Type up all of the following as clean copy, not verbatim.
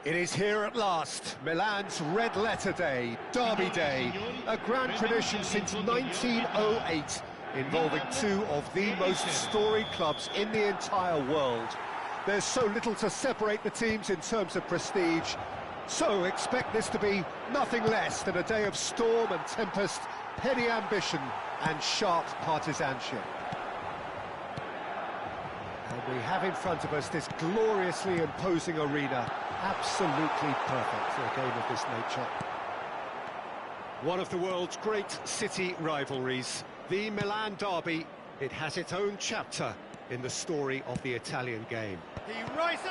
It is here at last, Milan's red letter day, Derby Day, a grand tradition since 1908, involving two of the most storied clubs in the entire world. There's so little to separate the teams in terms of prestige, so expect this to be nothing less than a day of storm and tempest, heady ambition and sharp partisanship. And we have in front of us this gloriously imposing arena, absolutely perfect for a game of this nature. One of the world's great city rivalries, the Milan Derby, it has its own chapter in the story of the Italian game. He rises!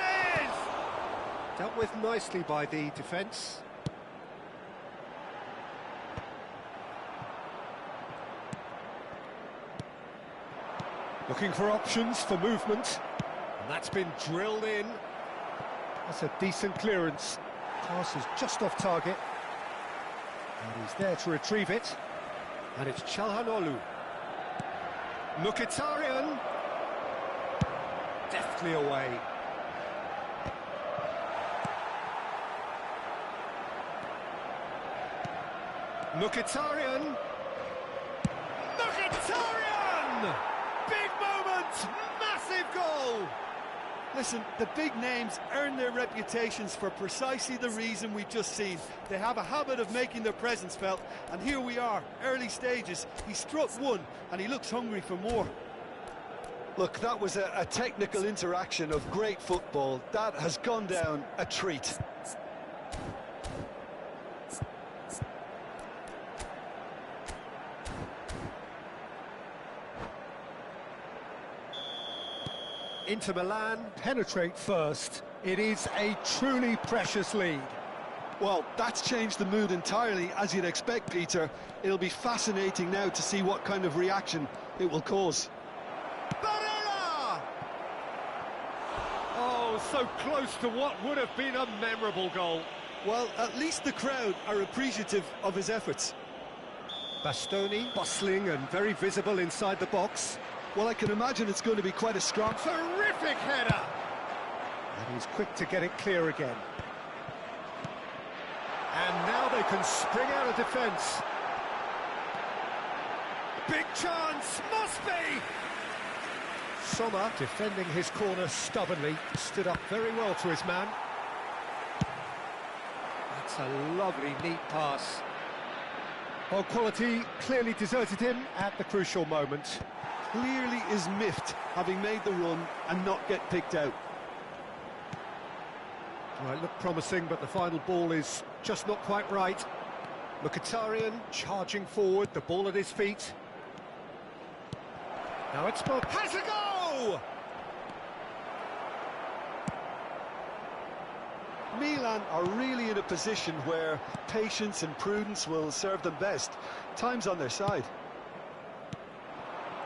Dealt with nicely by the defence. Looking for options for movement, and that's been drilled in. That's a decent clearance. Pass is just off target. And he's there to retrieve it. And it's Çalhanoğlu. Mkhitaryan. Deftly away. Mkhitaryan. Mkhitaryan! Big moment! Massive goal! Listen, the big names earn their reputations for precisely the reason we've just seen. They have a habit of making their presence felt, and here we are, early stages. He struck one, and he looks hungry for more. Look, that was a technical interaction of great football. That has gone down a treat. Inter Milan penetrate first. It is a truly precious lead. Well, that's changed the mood entirely, as you'd expect, Peter. It'll be fascinating now to see what kind of reaction it will cause. Barella! Oh, so close to what would have been a memorable goal. Well, at least the crowd are appreciative of his efforts. Bastoni, bustling and very visible inside the box. Well, I can imagine it's going to be quite a scrum. Terrific header! And he's quick to get it clear again. And now they can spring out of defence. Big chance, must be! Sommer, defending his corner stubbornly, stood up very well to his man. That's a lovely, neat pass. Well, quality clearly deserted him at the crucial moment. Clearly is miffed, having made the run and not get picked out. Well, it looked promising, but the final ball is just not quite right. Mkhitaryan charging forward, the ball at his feet. Now it's Bob. Has a go! Milan are really in a position where patience and prudence will serve them best. Time's on their side.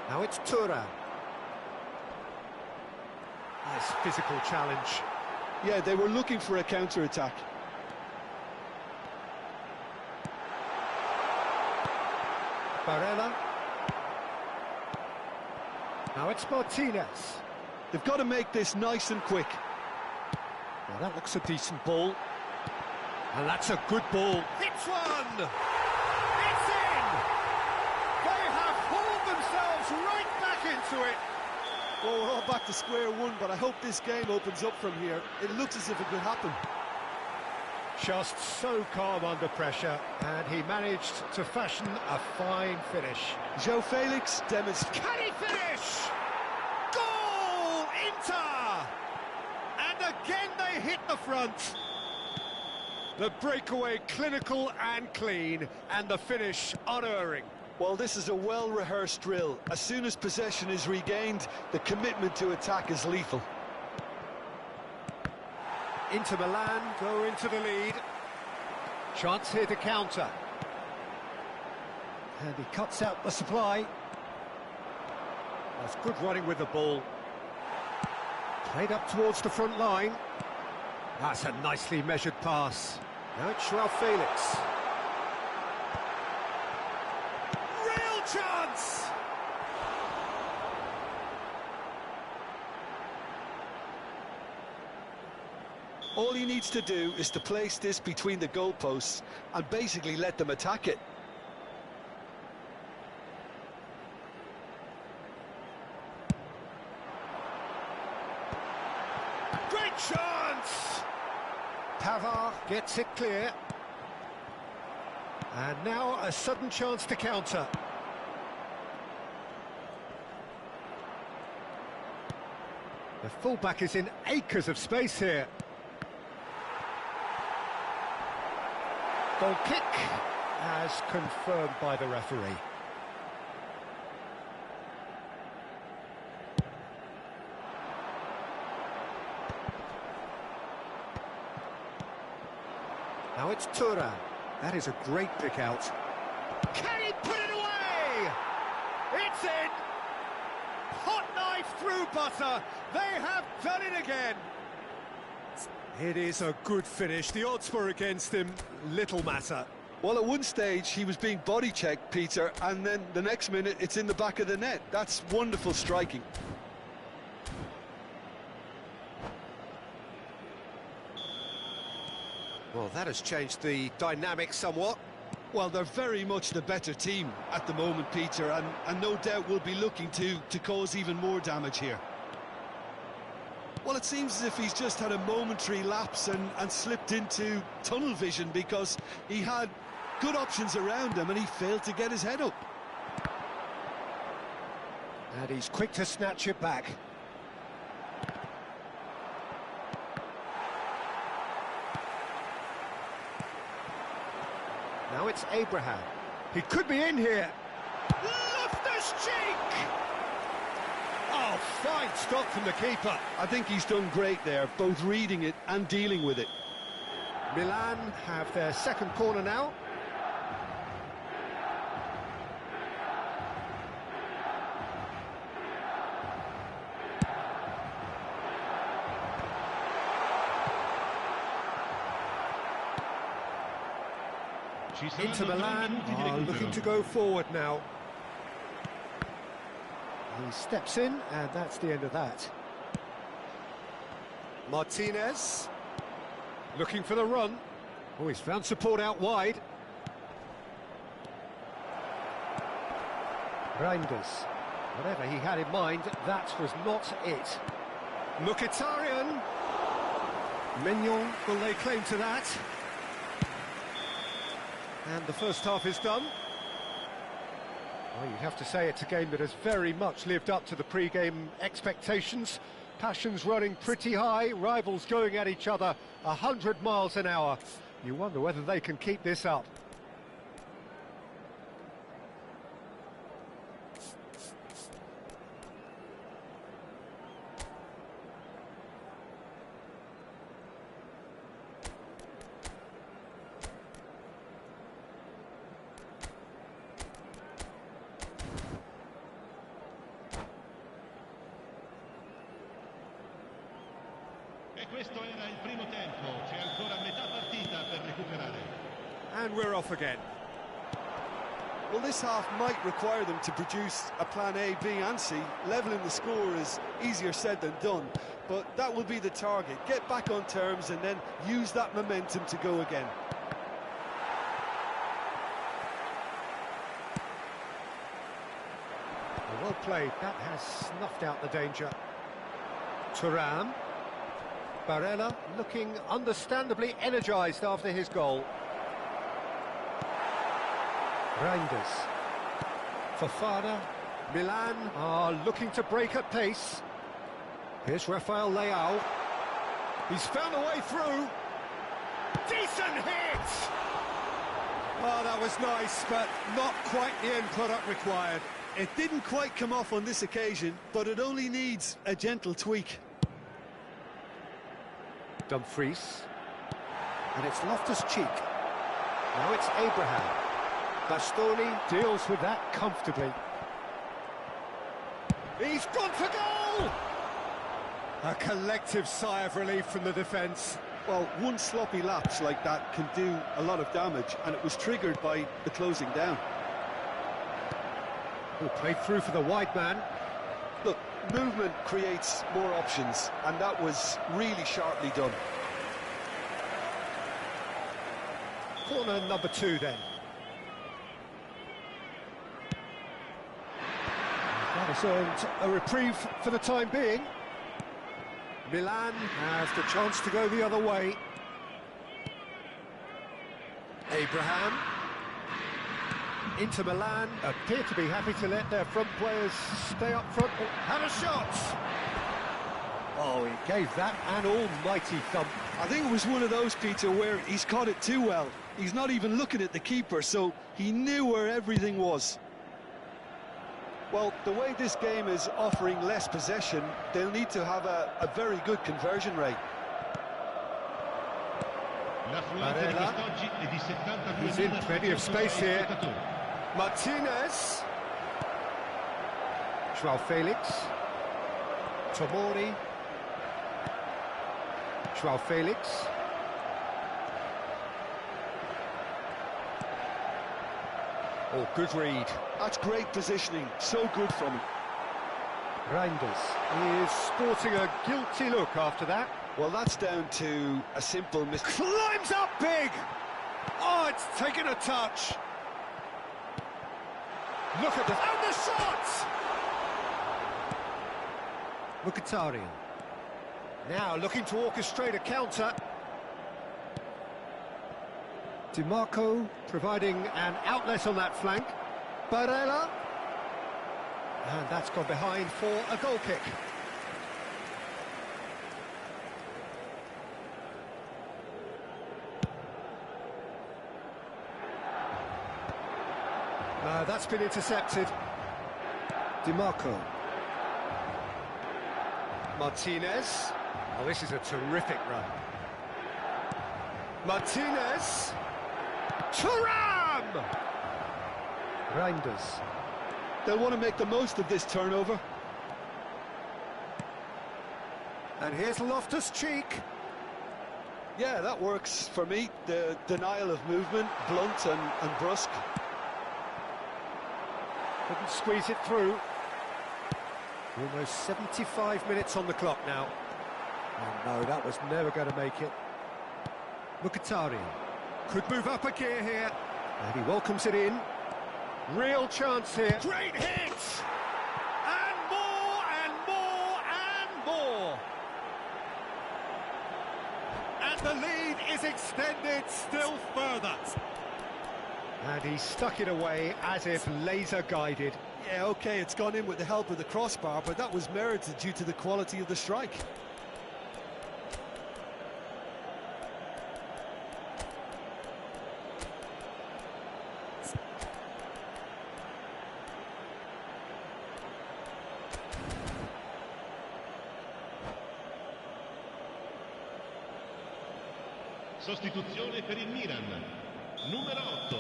Now it's Thuram. Nice physical challenge. Yeah, they were looking for a counter-attack. Barella. Now it's Martinez. They've got to make this nice and quick. Well, that looks a decent ball. And that's a good ball. Hits one! It's in! They have hauled themselves right back into it. Well, we're all back to square one, but I hope this game opens up from here. It looks as if it could happen. Just so calm under pressure, and he managed to fashion a fine finish. João Felix demonstrates. Can he finish? Goal! Inter! And again they hit the front. The breakaway clinical and clean, and the finish unerring. Well, this is a well-rehearsed drill. As soon as possession is regained, the commitment to attack is lethal. Inter Milan go into the lead. Chance here to counter. And he cuts out the supply. That's good running with the ball. Played up towards the front line. That's a nicely measured pass. Now it's João Felix. Real chance! All he needs to do is to place this between the goalposts and basically let them attack it. Great chance! Pavard gets it clear. And now a sudden chance to counter. The fullback is in acres of space here. Goal kick, as confirmed by the referee. Now it's Thuram. That is a great pick out. Can he put it away? It's in! Hot knife through butter. They have done it again. It is a good finish. The odds were against him. Little matter. Well, at one stage he was being body checked, Peter, and then the next minute it's in the back of the net. That's wonderful striking. Well, that has changed the dynamic somewhat. Well, they're very much the better team at the moment, Peter, and no doubt will be looking to cause even more damage here. Well, it seems as if he's just had a momentary lapse and slipped into tunnel vision, because he had good options around him and he failed to get his head up. And he's quick to snatch it back. Now it's Abraham. He could be in here. Loftus-Cheek! Oh, fine stop from the keeper. I think he's done great there, both reading it and dealing with it. Milan have their second corner now. Inter Milan are looking to go forward now. He steps in, and that's the end of that. Martinez looking for the run. Oh, he's found support out wide. Reinders. Whatever he had in mind, that was not it. Mkhitaryan. Mignon will lay claim to that. And the first half is done. Well, you'd have to say it's a game that has very much lived up to the pre-game expectations. Passions running pretty high, rivals going at each other 100 miles an hour. You wonder whether they can keep this up. Questo era il primo tempo, c'è ancora metà partita per recuperare. And we're off again. Well, this half might require them to produce a plan A, B and C. Levelling the score is easier said than done, but that will be the target. Get back on terms and then use that momentum to go again. Well played, that has snuffed out the danger. Thuram. Barella looking understandably energised after his goal. Reinders. Fofana. Milan are looking to break at pace. Here's Rafael Leao. He's found a way through. Decent hit! Oh, that was nice, but not quite the end product required. It didn't quite come off on this occasion, but it only needs a gentle tweak. Dumfries, and it's Loftus-Cheek. Now it's Abraham. Bastoni deals with that comfortably. He's gone for goal! A collective sigh of relief from the defence. Well, one sloppy lapse like that can do a lot of damage, and it was triggered by the closing down. Oh, played through for the wide man. Look, movement creates more options, and that was really sharply done. Corner number 2 then. That has earned a reprieve for the time being. Milan has the chance to go the other way. Abraham. Inter Milan appear to be happy to let their front players stay up front. Have a shot! Oh, he gave that an almighty thump. I think it was one of those, Peter, where he's caught it too well. He's not even looking at the keeper, so he knew where everything was. Well, the way this game is offering less possession, they'll need to have a very good conversion rate. He's in plenty of space here. Martinez. Joao Felix. Tomori. Joao Felix. Oh, good read. That's great positioning, so good from him. Reinders. He is sporting a guilty look after that. Well, that's down to a simple mistake. Climbs up big! Oh, it's taken a touch. Look at the... And the shot! Mkhitaryan. Now looking to orchestrate a counter. DiMarco providing an outlet on that flank. Barella. And that's gone behind for a goal kick. That's been intercepted. DiMarco. Martinez. Oh, this is a terrific run. Martinez. Thuram! Reinders. They'll want to make the most of this turnover. And here's Loftus-Cheek. Yeah, that works for me. The denial of movement, blunt and brusque. Couldn't squeeze it through. Almost 75 minutes on the clock now. Oh no, that was never going to make it. Mkhitaryan could move up a gear here. And he welcomes it in. Real chance here. Great hit! And more, and more, and more! And the lead is extended still further. And he stuck it away as if laser-guided. Yeah, OK, it's gone in with the help of the crossbar, but that was merited due to the quality of the strike. Sostituzione per il Milan. Numero 8.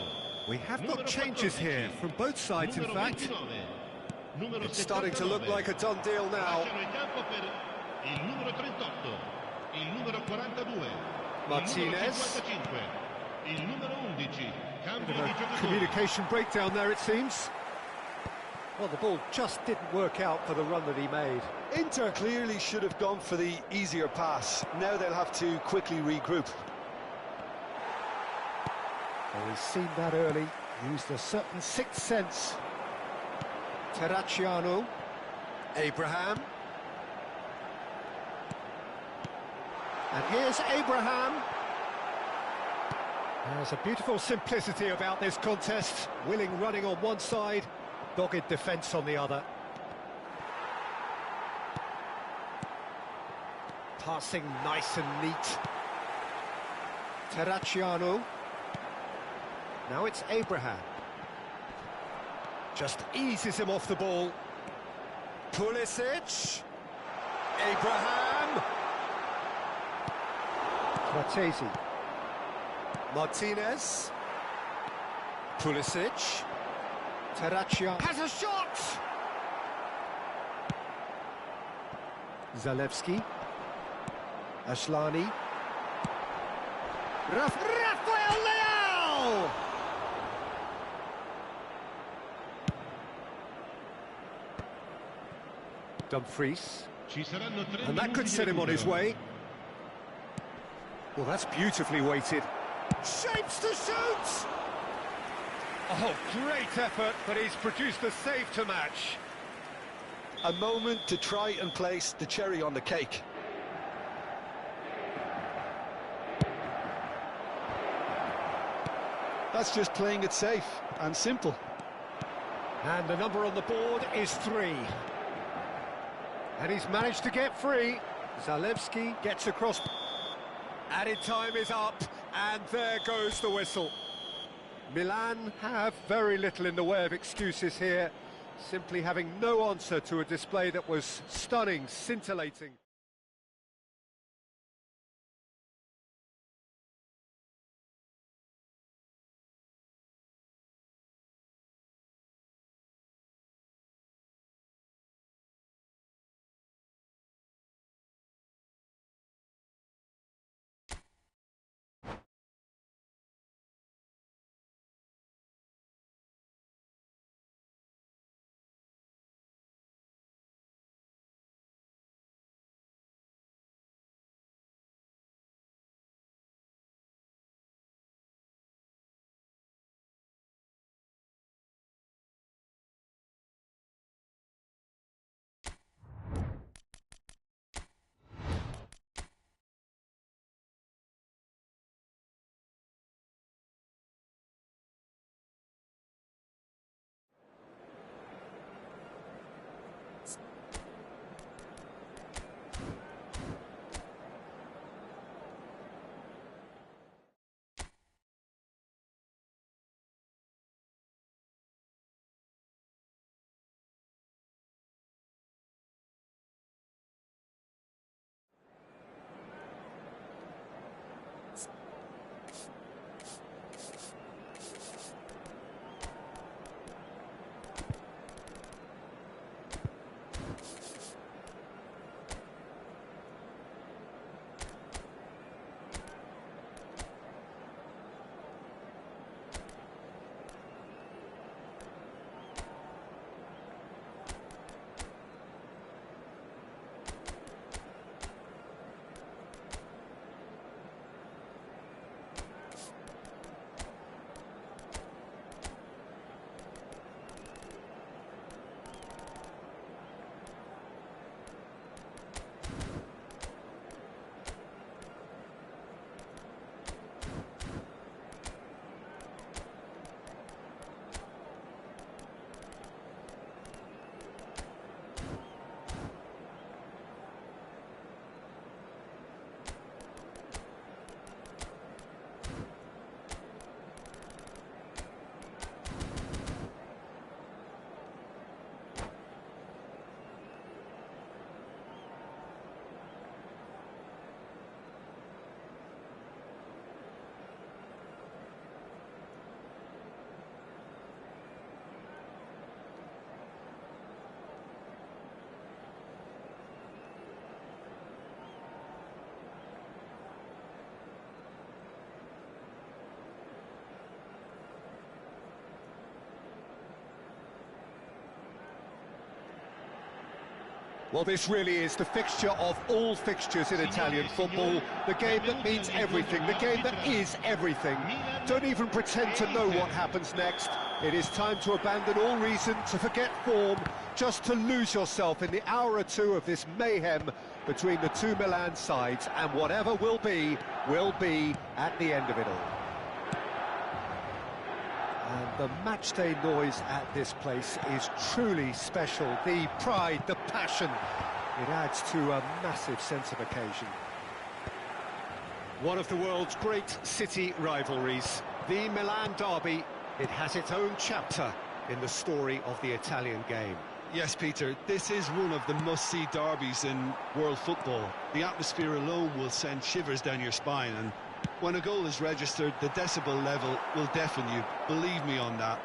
We have got changes here from both sides, in fact. It's starting to look like a done deal now. Il numero 38, il numero 42, Martinez. il numero 11, cambio di A giocatore. communication breakdown there, it seems. Well, the ball just didn't work out for the run that he made. Inter clearly should have gone for the easier pass. Now they'll have to quickly regroup. Well, he's seen that early, used a certain sixth sense. Terracciano. Abraham. And here's Abraham. There's a beautiful simplicity about this contest. Willing running on one side, dogged defence on the other. Passing nice and neat. Terracciano. Now it's Abraham. Just eases him off the ball. Pulisic. Abraham. Fratesi. Martinez. Pulisic. Terracciano has a shot! Zalewski. Ashlani. Rafael Leao! Dumfries. And that could set him on his way. Well, that's beautifully weighted. Shapes to shoot! Oh, great effort, but he's produced a save to match. A moment to try and place the cherry on the cake. That's just playing it safe and simple. And the number on the board is 3. And he's managed to get free. Zalewski gets across. Added time is up, and there goes the whistle. Milan have very little in the way of excuses here, simply having no answer to a display that was stunning, scintillating. Well, this really is the fixture of all fixtures in Italian football. The game that means everything, the game that is everything. Don't even pretend to know what happens next. It is time to abandon all reason, to forget form, just to lose yourself in the hour or two of this mayhem between the two Milan sides, and whatever will be at the end of it all. And the matchday noise at this place is truly special. The pride, the passion, it adds to a massive sense of occasion. One of the world's great city rivalries, the Milan derby, it has its own chapter in the story of the Italian game. Yes, Peter, this is one of the must-see derbies in world football. The atmosphere alone will send shivers down your spine, and when a goal is registered, the decibel level will deafen you, believe me on that.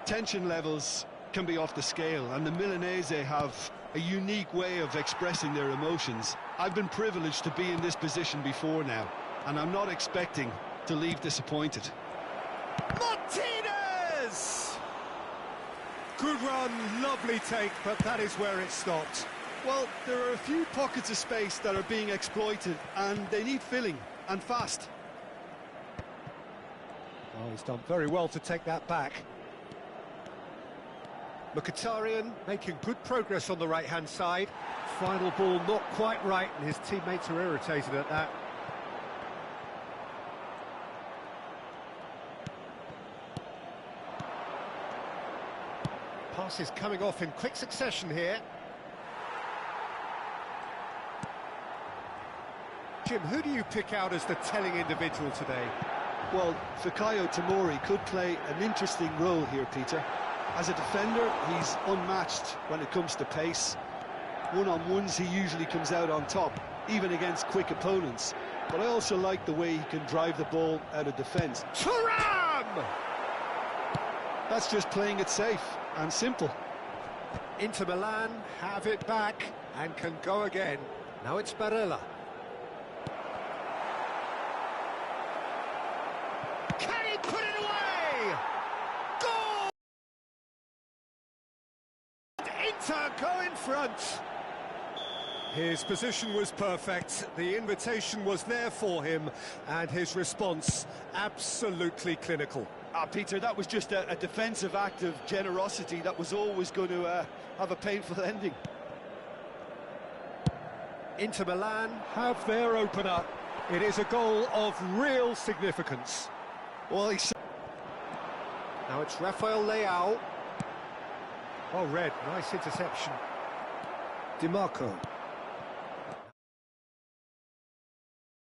Tension levels can be off the scale, and the Milanese have a unique way of expressing their emotions. I've been privileged to be in this position before now, and I'm not expecting to leave disappointed. Martinez! Good run, lovely take, but that is where it stopped. Well, there are a few pockets of space that are being exploited, and they need filling, and fast. Oh, he's done very well to take that back. Mkhitaryan making good progress on the right-hand side. Final ball not quite right, and his teammates are irritated at that. Passes coming off in quick succession here. Jim, who do you pick out as the telling individual today? Well, Fikayo Tomori could play an interesting role here, Peter. As a defender, he's unmatched when it comes to pace. One-on-ones, he usually comes out on top, even against quick opponents. But I also like the way he can drive the ball out of defence. Thuram! That's just playing it safe and simple. Inter Milan have it back and can go again. Now it's Barella. Can he put it away? Goal! Inter go in front. His position was perfect, the invitation was there for him, and his response absolutely clinical. Peter, that was just a defensive act of generosity that was always going to have a painful ending. Inter Milan have their opener. It is a goal of real significance. Well, now it's Rafael Leao. Oh, red, nice interception. Di Marco.